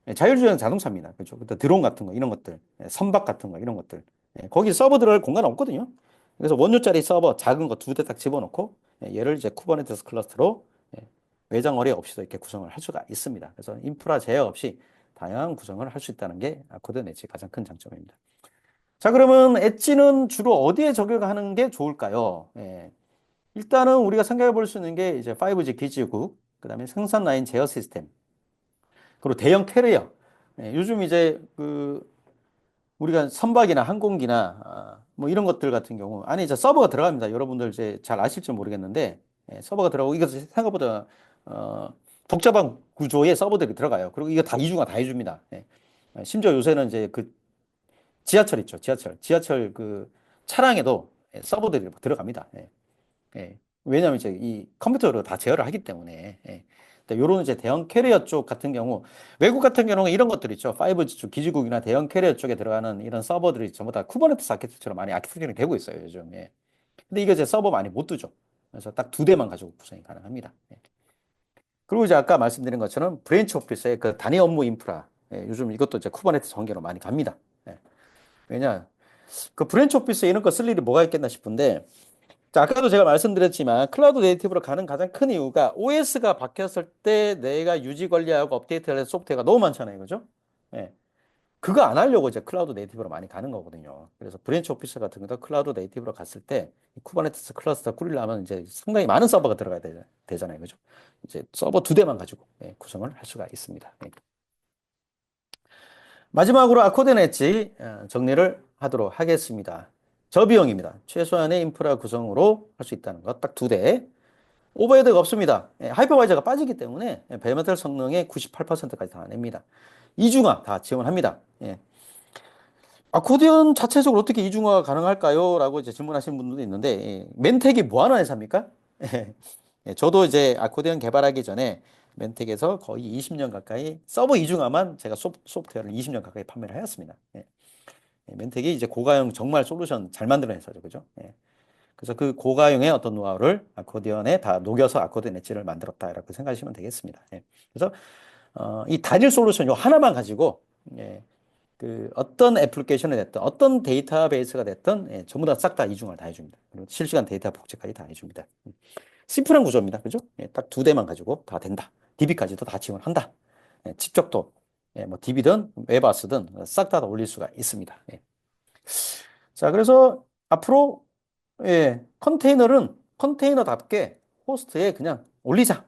Speaker 1: 예, 자율주행 자동차입니다. 그렇죠? 드론 같은 거, 이런 것들, 선박 같은 거, 이런 것들. 거기 서버 들어갈 공간 없거든요. 그래서 원유짜리 서버 작은 거 두 대 딱 집어넣고 얘를 이제 쿠버네티스 클러스터로 외장 어뢰 없이도 이렇게 구성을 할 수가 있습니다. 그래서 인프라 제어 없이 다양한 구성을 할 수 있다는 게 아코드 엣지 가장 큰 장점입니다. 자, 그러면 엣지는 주로 어디에 적용하는 게 좋을까요? 일단은 우리가 생각해 볼 수 있는 게 이제 5G 기지국, 그다음에 생산 라인 제어 시스템, 그리고 대형 캐리어. 요즘 이제 그 우리가 선박이나 항공기나 뭐 이런 것들 같은 경우 안에 이제 서버가 들어갑니다. 여러분들 이제 잘 아실지 모르겠는데 서버가 들어가고 이거 생각보다 복잡한 구조의 서버들이 들어가요. 그리고 이거 다 이중화 다 해줍니다. 심지어 요새는 이제 그 지하철 있죠. 지하철 그 차량에도 서버들이 들어갑니다. 왜냐하면 이제 이 컴퓨터로 다 제어를 하기 때문에. 요런 이제 대형 캐리어 쪽 같은 경우, 외국 같은 경우는 이런 것들 있죠. 5G 쪽 기지국이나 대형 캐리어 쪽에 들어가는 이런 서버들이 전부 다 쿠버네티스 아키텍처럼 많이 아키텍처링이 되고 있어요, 요즘. 근데 이거 이제 서버 많이 못 두죠. 그래서 딱 두 대만 가지고 구성이 가능합니다. 그리고 이제 아까 말씀드린 것처럼 브랜치 오피스의 그 단위 업무 인프라. 요즘 이것도 이제 쿠버네티스 전개로 많이 갑니다. 왜냐, 그 브랜치 오피스에 이런 거 쓸 일이 뭐가 있겠나 싶은데, 자, 아까도 제가 말씀드렸지만 클라우드 네이티브로 가는 가장 큰 이유가 OS가 바뀌었을 때 내가 유지 관리하고 업데이트할 소프트웨어가 너무 많잖아요. 그죠? 예. 그거 안 하려고 이제 클라우드 네이티브로 많이 가는 거거든요. 그래서 브랜치 오피스 같은 것도 클라우드 네이티브로 갔을 때 쿠버네티스 클러스터 꾸리려면 이제 상당히 많은 서버가 들어가야 되잖아요. 그죠? 이제 서버 두 대만 가지고 구성을 할 수가 있습니다. 마지막으로 아코디언 엣지 정리를 하도록 하겠습니다. 저비용입니다. 최소한의 인프라 구성으로 할 수 있다는 것 딱 두 대. 오버헤드가 없습니다. 하이퍼바이저가 빠지기 때문에 베어메탈 성능의 98%까지 다 냅니다. 이중화 다 지원합니다. 아코디언 자체적으로 어떻게 이중화가 가능할까요? 라고 이제 질문하시는 분들도 있는데, 맨텍이 뭐 하는 회사입니까? 저도 이제 아코디언 개발하기 전에 맨텍에서 거의 20년 가까이 서버 이중화만 제가 소프트웨어를 20년 가까이 판매를 하였습니다. 맨텍이 이제 고가형 정말 솔루션 잘 만드는 회사죠. 그죠? 그래서 그 고가형의 어떤 노하우를 아코디언에 다 녹여서 아코디언 엣지를 만들었다라고 생각하시면 되겠습니다. 그래서 이 단일 솔루션 요 하나만 가지고 그 어떤 애플리케이션이 됐든 어떤 데이터베이스가 됐든 전부 다 싹 다 이중화를 다 해줍니다. 그리고 실시간 데이터 복제까지 다 해줍니다. 심플한 구조입니다. 그죠? 딱 두 대만 가지고 다 된다. DB까지도 다 지원한다. 직접도 뭐 DB든 웹아스든 싹 다 올릴 수가 있습니다. 자, 그래서 앞으로 컨테이너는 컨테이너답게 호스트에 그냥 올리자.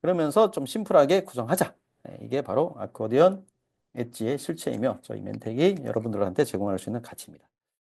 Speaker 1: 그러면서 좀 심플하게 구성하자. 이게 바로 아코디언 엣지의 실체이며 저희 멘텍이 여러분들한테 제공할 수 있는 가치입니다.